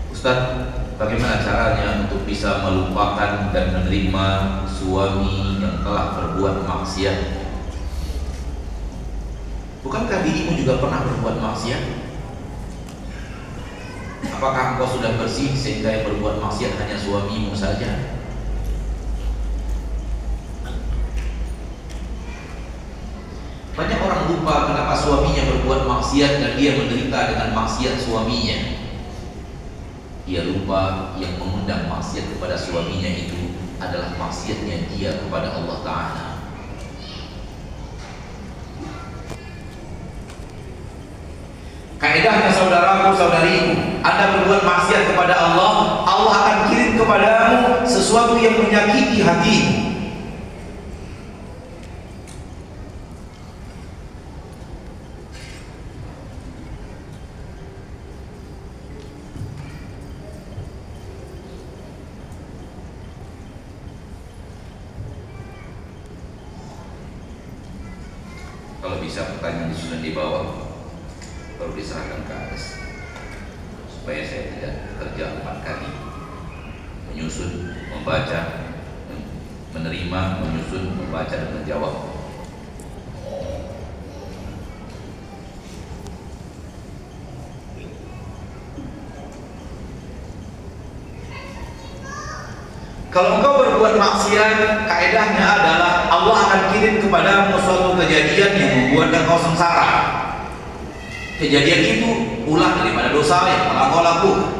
Ustaz, bagaimana caranya untuk bisa melupakan dan menerima suami yang telah berbuat maksiat? Bukankah dirimu juga pernah berbuat maksiat? Apakah engkau sudah bersih sehingga yang berbuat maksiat hanya suamimu saja? Banyak orang lupa kenapa suaminya berbuat maksiat dan dia menderita dengan maksiat suaminya. Dia lupa yang mengundang maksiat kepada suaminya itu adalah maksiatnya dia kepada Allah Ta'ala. Kaedahnya saudaraku, saudariku, Anda berbuat maksiat kepada Allah, Allah akan kirim kepadamu sesuatu yang menyakiti hatimu. Kalau bisa pertanyaan disusun di bawah, baru diserahkan ke atas, supaya saya tidak kerja 4 kali menyusun, membaca, menerima, menyusun, membaca dan menjawab. Kalau engkau berbuat maksiat, kaedahnya adalah Allah akan kirim kepadamu suatu kejadian yang membuat engkau sengsara. Kejadian itu ulah daripada dosa yang telah kau lakukan.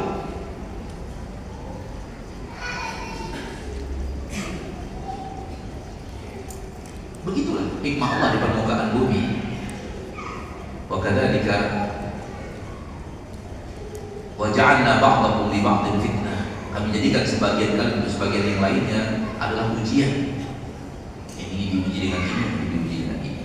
Begitulah hikmah Allah di permukaan bumi. Wa kadzalika wa ja'alna ba'dakum li ba'din fitnah. Kami jadikan sebagian kalian untuk sebagian yang lainnya adalah ujian. Yang ini diuji dengan ini, yang ini diuji dengan ini.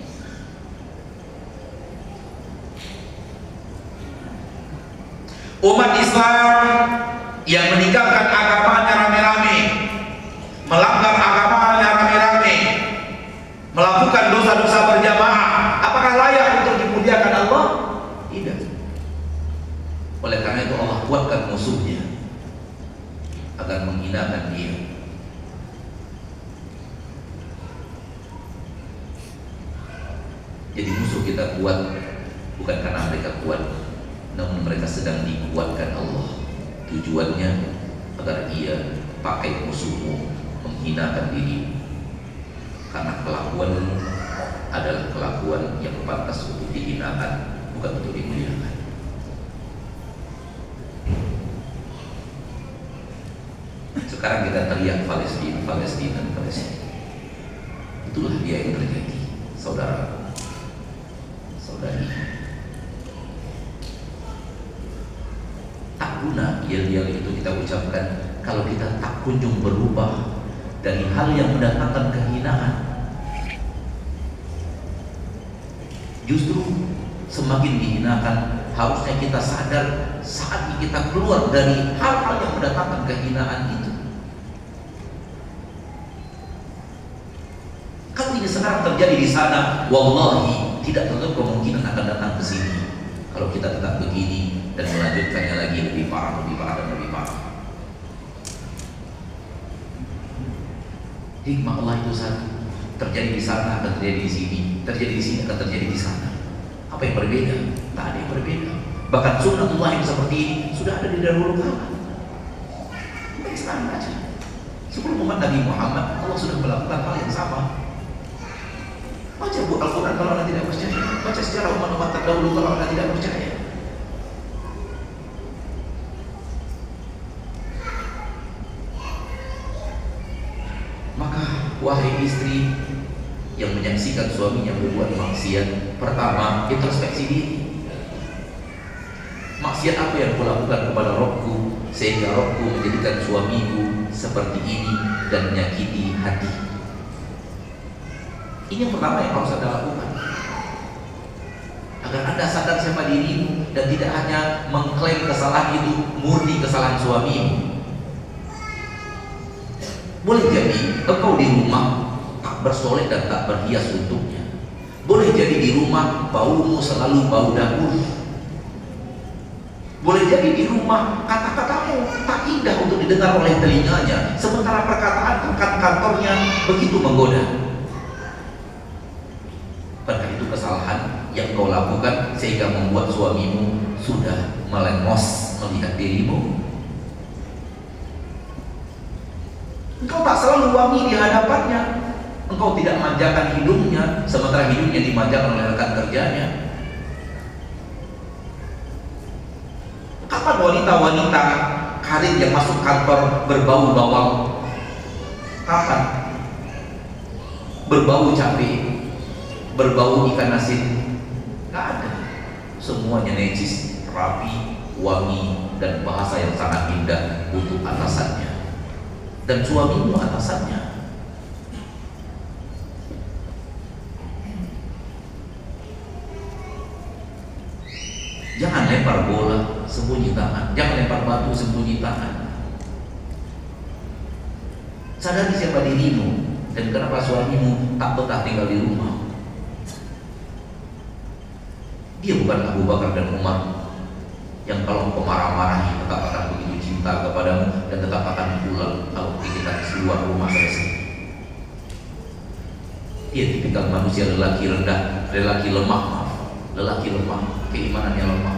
Umat Islam yang meninggalkan agamanya rame-rame, melanggar agamanya rame-rame, melakukan dosa-dosa berjamaah, apakah layak untuk dimuliakan Allah? Tidak. Oleh karena itu Allah kuatkan musuhnya agar menghinakan dia. Jadi musuh kita kuat bukan karena mereka kuat, namun mereka sedang dikuatkan Allah. Tujuannya agar ia pakai musuhmu menghinakan diri, karena kelakuan adalah kelakuan yang pantas untuk dihinakan, bukan untuk dimuliakan. Sekarang kita teriak Palestina, Palestina, Palestina. Itulah dia yang terjadi, saudara, saudari. Tak guna yel-yel itu kita ucapkan kalau kita tak kunjung berubah dari hal yang mendatangkan kehinaan. Justru semakin dihinakan, harusnya kita sadar saat kita keluar dari hal-hal yang mendatangkan kehinaan itu. Kalau ini sekarang terjadi di sana, wallahi tidak tertutup kemungkinan akan datang ke sini. Kalau kita tetap begini dan melanjutkannya lagi lebih parah, lebih parah dan lebih parah. Hikmah Allah itu satu. Terjadi di sana akan terjadi di sini, terjadi di sini akan terjadi di sana. Apa yang berbeda? Tak ada yang berbeda. Bahkan sunnatullah yang seperti ini sudah ada di dahulu kala. Baik sekarang aja. Sebelum umat Nabi Muhammad, Allah sudah melakukan hal yang sama. Baca buku Al-Quran kalau Anda tidak percaya. Baca sejarah umat-umat terdahulu kalau Anda tidak percaya. Maka wahai istri yang menyaksikan suaminya berbuat maksiat, pertama introspeksi diri. Maksiat apa yang kulakukan kepada Robku sehingga Robku menjadikan suamiku seperti ini dan menyakiti hati? Ini yang pertama yang harus Anda lakukan, agar Anda sadar siapa dirimu dan tidak hanya mengklaim kesalahan itu murni kesalahan suamimu. Boleh jadi engkau di rumah tak bersolek dan tak berhias untuknya. Boleh jadi di rumah baumu selalu bau dapur. Boleh jadi di rumah kata-katamu didengar oleh telinganya, sementara perkataan rekan kantornya begitu menggoda. Karena itu kesalahan yang kau lakukan sehingga membuat suamimu sudah melengos melihat dirimu. Engkau tak selalu wangi di hadapannya. Engkau tidak manjakan hidungnya, sementara hidungnya dimanjakan oleh rekan kerjanya. Kapan wanita-wanita karir yang masuk kantor berbau bawang? Kapan? Berbau cabai, berbau ikan asin? Gak ada. Semuanya necis, rapi, wangi, dan bahasa yang sangat indah untuk atasannya. Dan suamimu atasannya. Jangan lempar bola, sembunyi tangan. Jangan lempar batu, sembunyi tangan. Sadari siapa dirimu dan kenapa suamimu tak betah tinggal di rumah. Dia bukan Abu Bakar dan Umar yang kalau engkau marah-marahi tetap akan begitu cinta kepadamu dan tetap akan pulang kalau kita keluar rumah selesai. Dia tipikal manusia lelaki rendah, lelaki lemah, lelaki lemah, keimanannya lemah.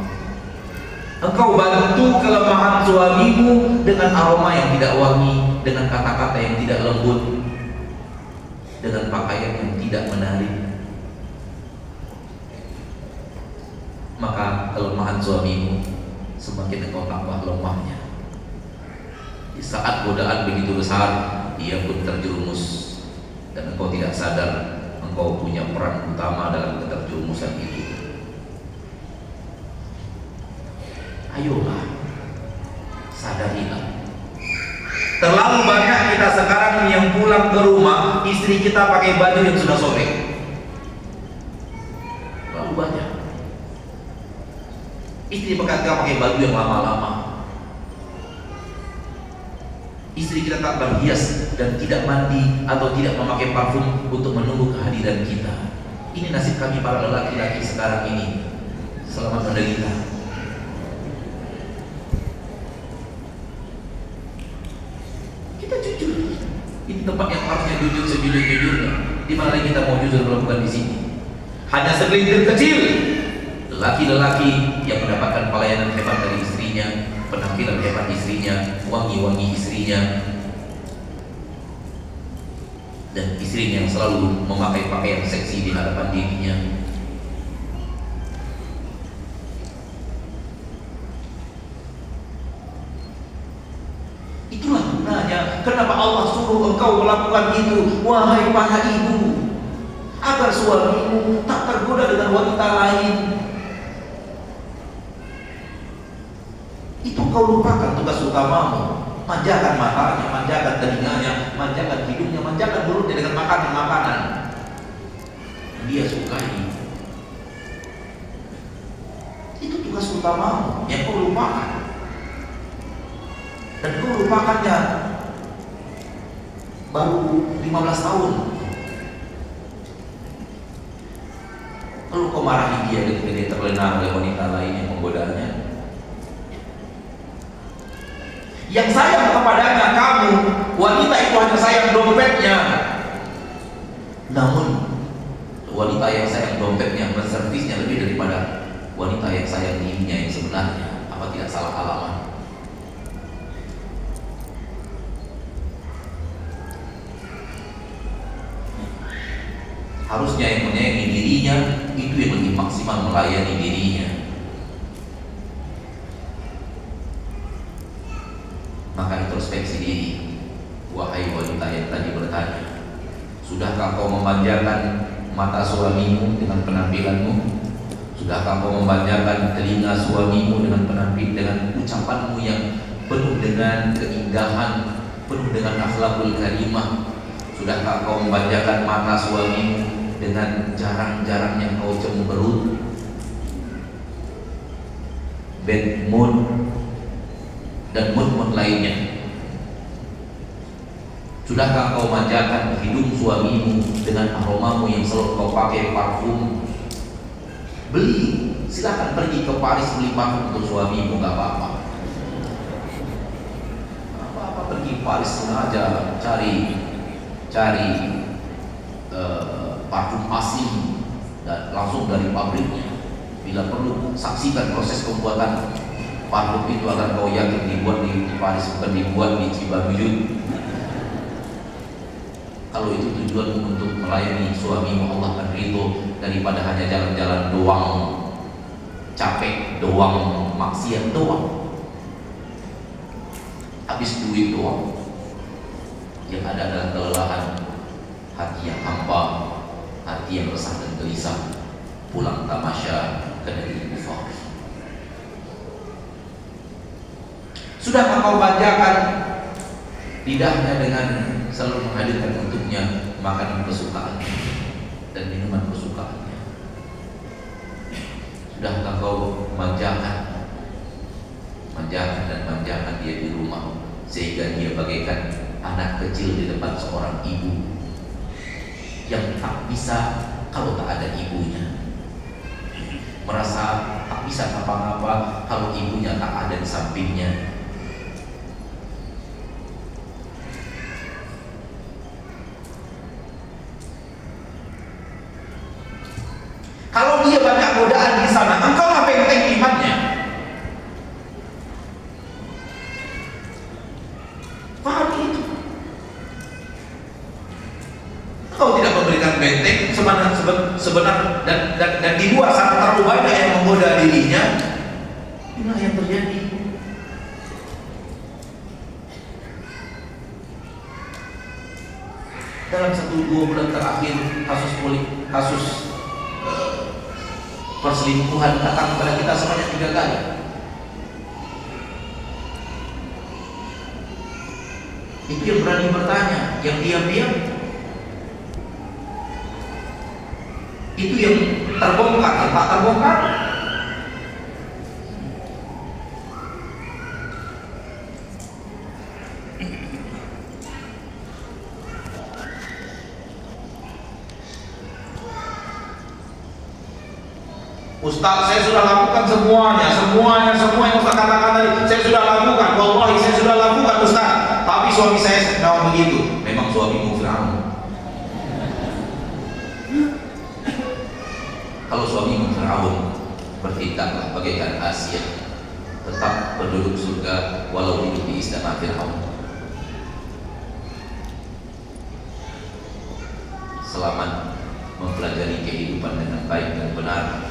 Engkau bantu kelemahan suamimu dengan aroma yang tidak wangi, dengan kata-kata yang tidak lembut, dengan pakaian yang tidak menarik. Maka kelemahan suamimu semakin engkau tambah lemahnya. Di saat godaan begitu besar, dia pun terjerumus dan engkau tidak sadar engkau punya peran utama dalam keterjerumusan itu. Ayolah, sadarilah. Terlalu banyak kita sekarang yang pulang ke rumah, istri kita pakai baju yang sudah sobek. Terlalu banyak. Istri kita pakai baju yang lama-lama. Istri kita tak berhias dan tidak mandi atau tidak memakai parfum untuk menunggu kehadiran kita. Ini nasib kami para lelaki-laki sekarang ini. Selamat menderita. Kita jujur. Ini tempat yang harusnya jujur sejujur-jujurnya. Di mana kita mau jujur melakukan di sini? Hanya segelintir kecil lelaki-lelaki yang mendapatkan pelayanan hebat dari istrinya, penampilan hebat istrinya, wangi-wangi istrinya, dan istrinya yang selalu memakai pakaian seksi di hadapan dirinya. Itulah gunanya kenapa Allah suruh engkau melakukan itu, wahai para ibu, agar suamimu tak tergoda dengan wanita lain. Itu kau lupakan tugas utamamu. Manjakan matanya, manjakan telinganya, manjakan hidungnya, manjakan mulutnya dengan makanan-makanan yang dia sukai. Itu tugas utamamu yang kau lupakan. Dan kau lupakannya baru 15 tahun. Lalu kau marahi dia ketika dia terlena oleh wanita lain yang menggodanya. Yang sayang kepadanya kamu, wanita itu hanya sayang dompetnya. Namun wanita yang sayang dompetnya, menservisnya lebih daripada wanita yang sayang dirinya yang sebenarnya. Apa tidak salah alamat? Harusnya yang menyayangi dirinya itu yang lebih maksimal melayani dirinya. Maka introspeksi diri, wahai wanita yang tadi bertanya, sudahkah kau memanjakan mata suamimu dengan penampilanmu? Sudahkah kau memanjakan telinga suamimu dengan dengan ucapanmu yang penuh dengan keindahan, penuh dengan akhlakul karimah? Sudahkah kau memanjakan mata suamimu dengan jarang-jarangnya kau cemberut, bad mood, dan mood-mood lainnya? Sudahkah kau manjakan hidung suamimu dengan aromamu yang selalu kau pakai parfum? Beli, silakan pergi ke Paris beli parfum untuk suamimu, gak apa-apa. Paris sengaja cari parfum asing dan langsung dari pabriknya. Bila perlu saksikan proses pembuatan parfum itu agar kau yakin dibuat di Paris, bukan dibuat di Cibaduyut. Kalau itu tujuanmu untuk melayani suamimu, Allah akan ridho daripada hanya jalan-jalan doang, capek doang, maksiat doang, habis duit doang. Yang ada adalah kelelahan hati yang hampa, hati yang resah dan gelisah, pulang tamasya ke negeri kufar. Sudahkah kau bajakan lidahnya dengan selalu menghadirkan untuknya makanan kesukaannya dan minuman kesukaannya? Sudahkah kau manjakan dia di rumah sehingga dia bagaikan anak kecil di depan seorang ibu yang tak bisa kalau tak ada ibunya, merasa tak bisa apa-apa kalau ibunya tak ada di sampingnya. Kalau dia banyak godaan di sana, engkau apa yang imannya? Paham itu? Engkau tidak memberikan benteng sebenar dan di luar sana terlalu banyak yang menggoda dirinya. Inilah yang terjadi. Dalam 1-2 bulan terakhir kasus perselingkuhan datang kepada kita sebanyak 3 kali. Itu yang berani bertanya, yang diam-diam itu yang terbongkar, yang tak terbongkar. Ustaz, saya sudah lakukan semuanya yang Ustaz katakan tadi, saya sudah lakukan. Wallahi saya sudah lakukan Ustaz. Tapi suami saya memang begitu. Memang suamimu Fir'aun. Kalau suamimu Fir'aun, bertindaklah bagaikan Asia, tetap penduduk surga walau hidup di istana Fir'aun. Selamat mempelajari kehidupan dengan baik dan benar.